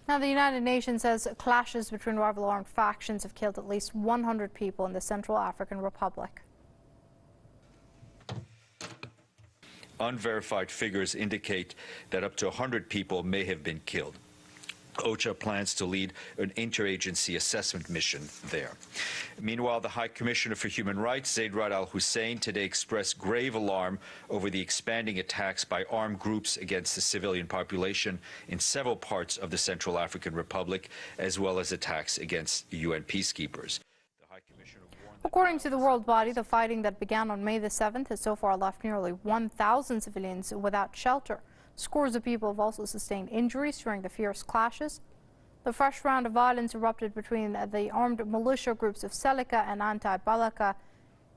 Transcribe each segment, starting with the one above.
Now, the United Nations says clashes between rival armed factions have killed at least 100 people in the Central African Republic. Unverified figures indicate that up to 100 people may have been killed. OCHA plans to lead an interagency assessment mission there. Meanwhile, the High Commissioner for Human Rights, Zeid Ra'ad Al Hussein, today expressed grave alarm over the expanding attacks by armed groups against the civilian population in several parts of the Central African Republic, as well as attacks against UN peacekeepers. According to the world body, the fighting that began on May the 7th has so far left nearly 1,000 civilians without shelter. Scores of people have also sustained injuries during the fierce clashes. The fresh round of violence erupted between the armed militia groups of Seleka and anti-Balaka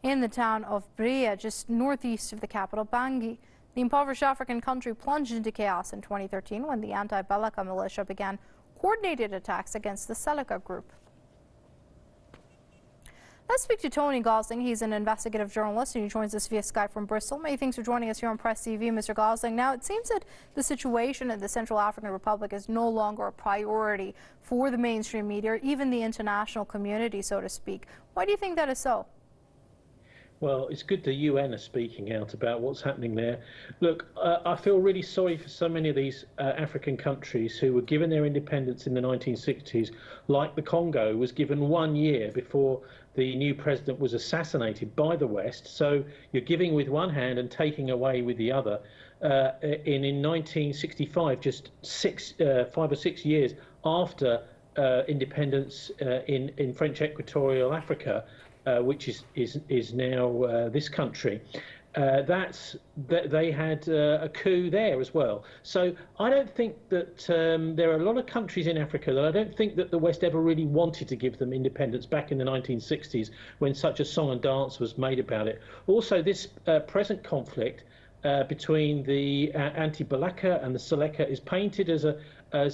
in the town of Bria, just northeast of the capital, Bangui. The impoverished African country plunged into chaos in 2013 when the anti-Balaka militia began coordinated attacks against the Seleka group. Let's speak to Tony Gosling. He's an investigative journalist and he joins us via Skype from Bristol. Many thanks for joining us here on Press TV, Mr. Gosling. Now, it seems that the situation in the Central African Republic is no longer a priority for the mainstream media, or even the international community, so to speak. Why do you think that is so? Well, it's good the UN are speaking out about what's happening there. Look, I feel really sorry for so many of these African countries who were given their independence in the 1960s, like the Congo was given 1 year before the new president was assassinated by the West. So you're giving with one hand and taking away with the other. In 1965, just 5 or 6 years after independence in French Equatorial Africa, which is now this country, they had a coup there as well. So I don't think that there are a lot of countries in Africa that I don't think that the West ever really wanted to give them independence back in the 1960s when such a song and dance was made about it. Also, this present conflict between the anti-Balaka and the Séléka is painted as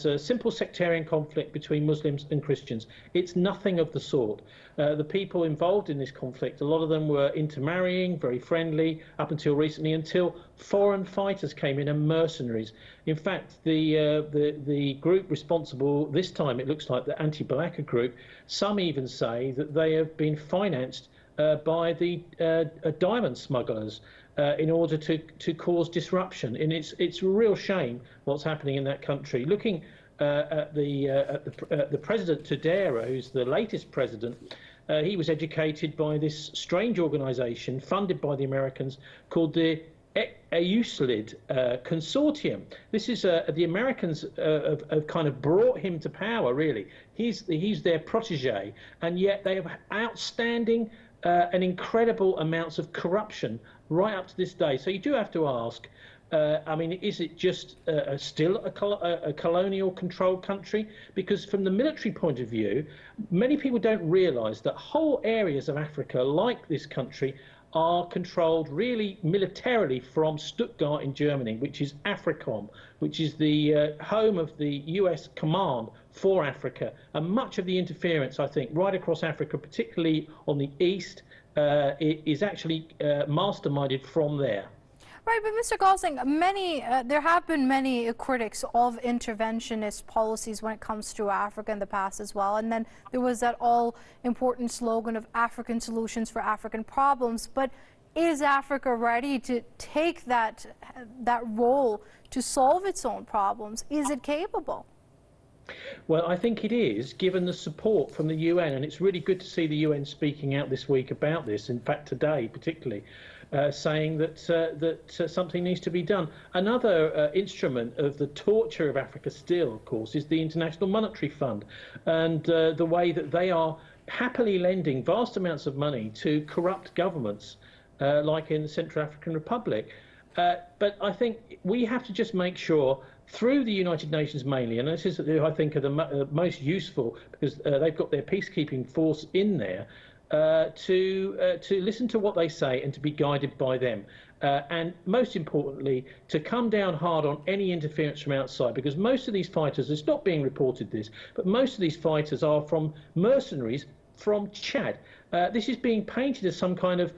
a simple sectarian conflict between Muslims and Christians. It's nothing of the sort. The people involved in this conflict, a lot of them were intermarrying, very friendly, up until recently, until foreign fighters came in and mercenaries. In fact, the group responsible, this time it looks like the anti-Balaka group, some even say that they have been financed by the diamond smugglers in order to cause disruption. And it's a real shame what's happening in that country. Looking at the president Tadera, who's the latest president, he was educated by this strange organization funded by the Americans called the EUSLID consortium. This is the Americans have kind of brought him to power, really. He's their protege, and yet they have outstanding and incredible amounts of corruption right up to this day. So you do have to ask, I mean, is it just still a colonial controlled country? Because from the military point of view, many people don't realize that whole areas of Africa, like this country, are controlled really militarily from Stuttgart in Germany, which is AFRICOM, which is the home of the US command for Africa. And much of the interference, I think, right across Africa, particularly on the east, is actually masterminded from there. Right, but Mr. Gosling, there have been many critics of interventionist policies when it comes to Africa in the past as well. And then there was that all-important slogan of African solutions for African problems. But is Africa ready to take that role to solve its own problems? Is it capable? Well, I think it is, given the support from the UN, and it's really good to see the UN speaking out this week about this, in fact today particularly, saying that something needs to be done. Another instrument of the torture of Africa still, of course, is the International Monetary Fund, and the way that they are happily lending vast amounts of money to corrupt governments, like in the Central African Republic. But I think we have to just make sure, through the United Nations mainly, and this is, I think, are the most useful, because they've got their peacekeeping force in there, to listen to what they say and to be guided by them. And most importantly, to come down hard on any interference from outside, because most of these fighters, it's not being reported this, but most of these fighters are from mercenaries from Chad. This is being painted as some kind of,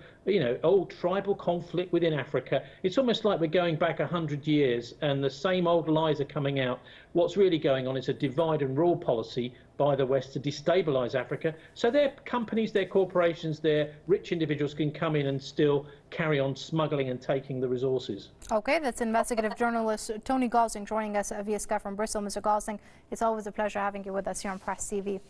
old tribal conflict within Africa. It's almost like we're going back 100 years and the same old lies are coming out. What's really going on is a divide and rule policy by the West to destabilize Africa. So their companies, their corporations, their rich individuals can come in and still carry on smuggling and taking the resources. Okay, that's investigative journalist Tony Gosling joining us via Skype from Bristol. Mr. Gosling, it's always a pleasure having you with us here on Press TV.